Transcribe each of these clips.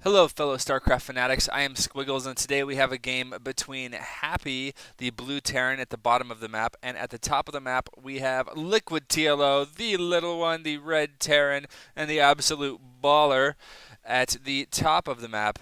Hello, fellow StarCraft fanatics. I am Squiggles, and today we have a game between Happy, the blue Terran at the bottom of the map, and at the top of the map we have Liquid TLO, the little one, the red Terran, and the absolute baller at the top of the map.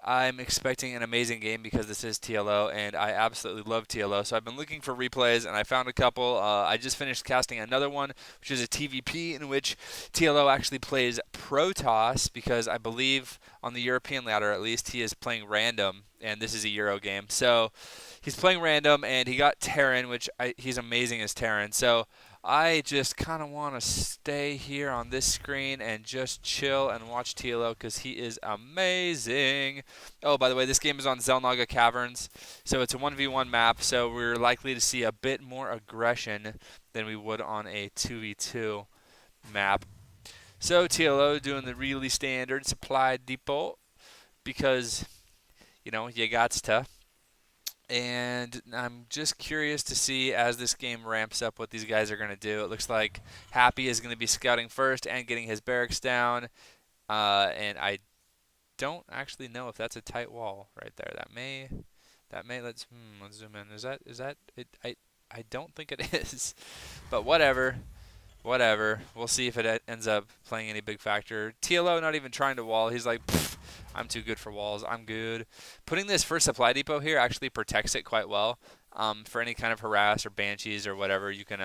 I'm expecting an amazing game because this is TLO, and I absolutely love TLO. So I've been looking for replays, and I found a couple. I just finished casting another one, which is a TvP in which TLO actually plays Protoss because I believe on the European ladder, at least, he is playing random, and this is a Euro game. So he's playing random, and he got Terran, which he's amazing as Terran. So I just kind of want to stay here on this screen and just chill and watch TLO because he is amazing. Oh, by the way, this game is on Zelnaga Caverns, so it's a 1v1 map, so we're likely to see a bit more aggression than we would on a 2v2 map. So TLO doing the really standard supply depot because, you got to. And I'm just curious to see as this game ramps up what these guys are going to do. It looks like Happy is going to be scouting first and getting his barracks down. And I don't actually know if that's a tight wall right there. That may let's zoom in. Is that it? I don't think it is. But whatever. We'll see if it ends up playing any big factor. TLO not even trying to wall. He's like, I'm too good for walls. I'm good. Putting this first supply depot here actually protects it quite well. For any kind of harass or banshees or whatever, you can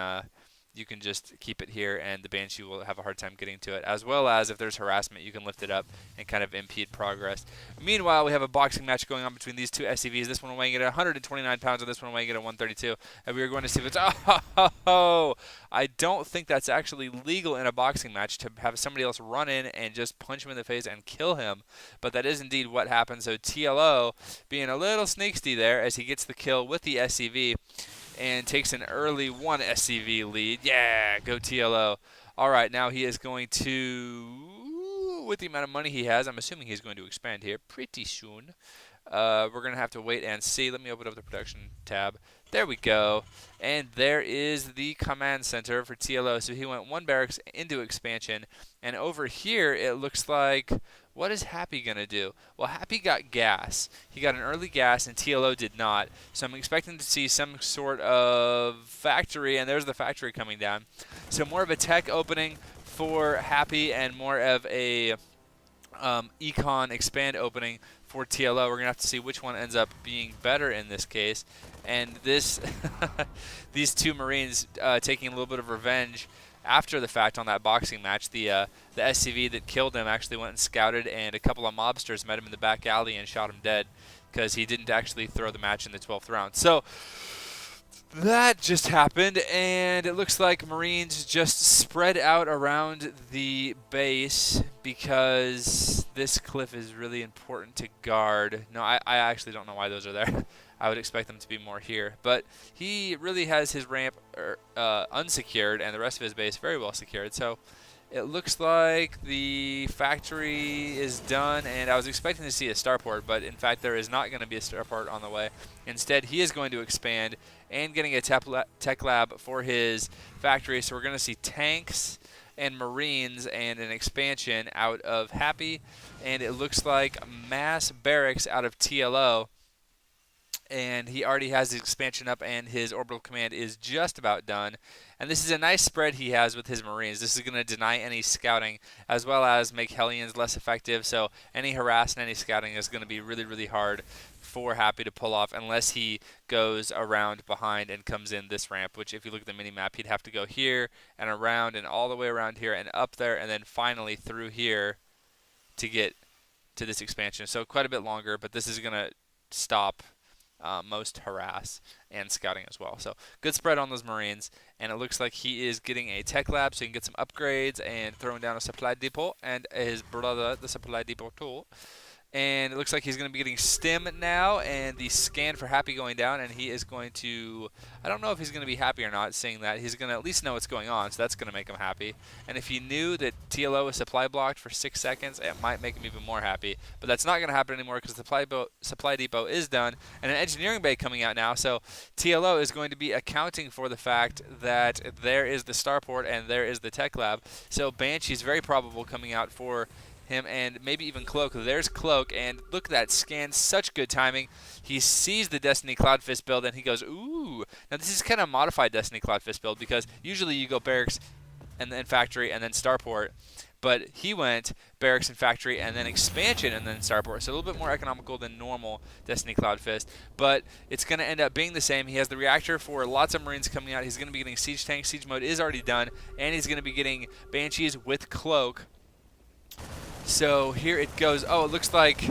just keep it here, and the Banshee will have a hard time getting to it. As well as if there's harassment, you can lift it up and kind of impede progress. Meanwhile, we have a boxing match going on between these two SCVs. This one weighing in at 129 pounds, and this one weighing in at 132. And we are going to see if it's... Oh! I don't think that's actually legal in a boxing match to have somebody else run in and just punch him in the face and kill him. But that is indeed what happened. So TLO being a little sneaky there as he gets the kill with the SCV and takes an early 1 SCV lead. Yeah, go TLO. All right, now he is going to, with the amount of money he has, I'm assuming he's going to expand here pretty soon. We're going to have to wait and see. Let me open up the production tab. There we go. And there is the command center for TLO. So he went 1 barracks into expansion. And over here, it looks like, what is Happy going to do? Well, Happy got gas. He got an early gas, and TLO did not. So I'm expecting to see some sort of factory, and there's the factory coming down. So more of a tech opening for Happy and more of a econ expand opening for TLO. We're going to have to see which one ends up being better in this case. And this these two Marines taking a little bit of revenge after the fact on that boxing match. The SCV that killed him actually went and scouted, and a couple of mobsters met him in the back alley and shot him dead because he didn't actually throw the match in the 12th round. So that just happened, and it looks like Marines just spread out around the base because this cliff is really important to guard. No, I actually don't know why those are there. I would expect them to be more here. But he really has his ramp unsecured and the rest of his base very well secured. So it looks like the factory is done, and I was expecting to see a starport, but in fact there is not going to be a starport on the way. Instead, he is going to expand and getting a tech lab for his factory. So we're going to see tanks and Marines and an expansion out of Happy, and it looks like mass barracks out of TLO. And he already has his expansion up, and his orbital command is just about done. And this is a nice spread he has with his Marines. This is going to deny any scouting, as well as make Hellions less effective. So any harass and any scouting is going to be really, really hard for Happy to pull off unless he goes around behind and comes in this ramp, which if you look at the mini-map, he'd have to go here and around and all the way around here and up there and then finally through here to get to this expansion. So quite a bit longer, but this is going to stop most harass and scouting as well. So good spread on those Marines, and it looks like he is getting a tech lab so he can get some upgrades and throwing down a supply depot and his brother the supply depot tool. And it looks like he's going to be getting stim now, and the scan for Happy going down, and he is going to, I don't know if he's going to be happy or not seeing that. He's going to at least know what's going on, so that's going to make him happy. And if he knew that TLO was supply blocked for 6 seconds, it might make him even more happy. But that's not going to happen anymore because the supply depot is done, and an engineering bay coming out now, so TLO is going to be accounting for the fact that there is the starport and there is the tech lab. So Banshee's very probable coming out for him, and maybe even Cloak. There's Cloak, and look at that scan. Such good timing. He sees the Destiny Cloudfist build, and he goes, ooh. Now, this is kind of a modified Destiny Cloudfist build, because usually you go Barracks and then Factory and then Starport. But he went Barracks and Factory and then Expansion and then Starport. So a little bit more economical than normal Destiny Cloudfist. But it's going to end up being the same. He has the reactor for lots of Marines coming out. He's going to be getting Siege Tank. Siege Mode is already done. And he's going to be getting Banshees with Cloak. So here it goes. Oh, it looks like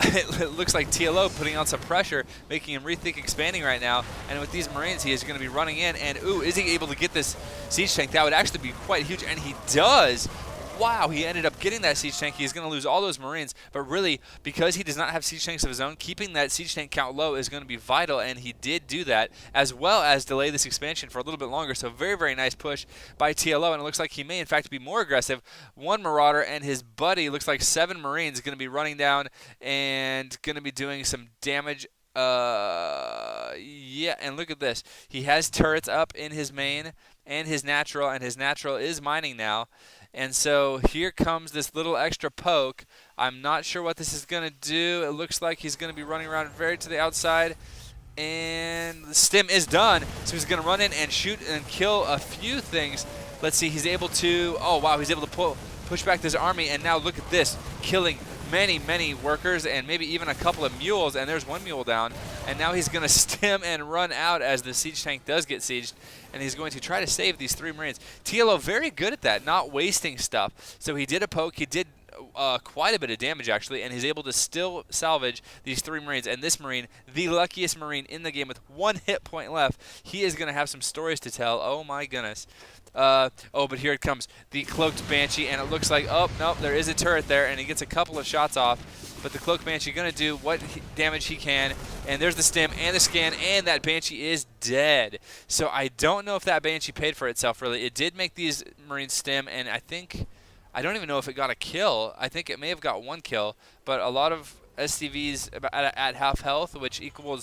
TLO putting on some pressure, making him rethink expanding right now. And with these Marines, he is going to be running in. And, ooh, is he able to get this Siege Tank? That would actually be quite huge. And he does. Wow, he ended up getting that Siege Tank. He's going to lose all those Marines. But really, because he does not have Siege Tanks of his own, keeping that Siege Tank count low is going to be vital. And he did do that, as well as delay this expansion for a little bit longer. So very, very nice push by TLO. And it looks like he may, in fact, be more aggressive. One Marauder and his buddy, looks like 7 Marines, going to be running down and going to be doing some damage. Yeah, and look at this. He has turrets up in his main and his natural is mining now. And so here comes this little extra poke. I'm not sure what this is going to do. It looks like he's going to be running around very to the outside. And the stim is done. So he's going to run in and shoot and kill a few things. Let's see. He's able to, oh, wow, he's able to push back this army. And now look at this, killing many, many workers and maybe even a couple of mules. And there's one mule down. And now he's going to stim and run out as the siege tank does get sieged. And he's going to try to save these 3 Marines. TLO very good at that, not wasting stuff. So he did a poke. He did quite a bit of damage, actually, and he's able to still salvage these 3 Marines. And this Marine, the luckiest Marine in the game with 1 hit point left, he is going to have some stories to tell. Oh, my goodness. Oh, but here it comes, the Cloaked Banshee, and it looks like, oh, nope, there is a turret there, and he gets a couple of shots off. But the Cloaked Banshee going to do what damage he can, and there's the stim and the scan, and that Banshee is dead. So I don't know if that Banshee paid for itself, really. It did make these Marines stim, and I don't even know if it got a kill. I think it may have got 1 kill, but a lot of SCVs at half health, which equals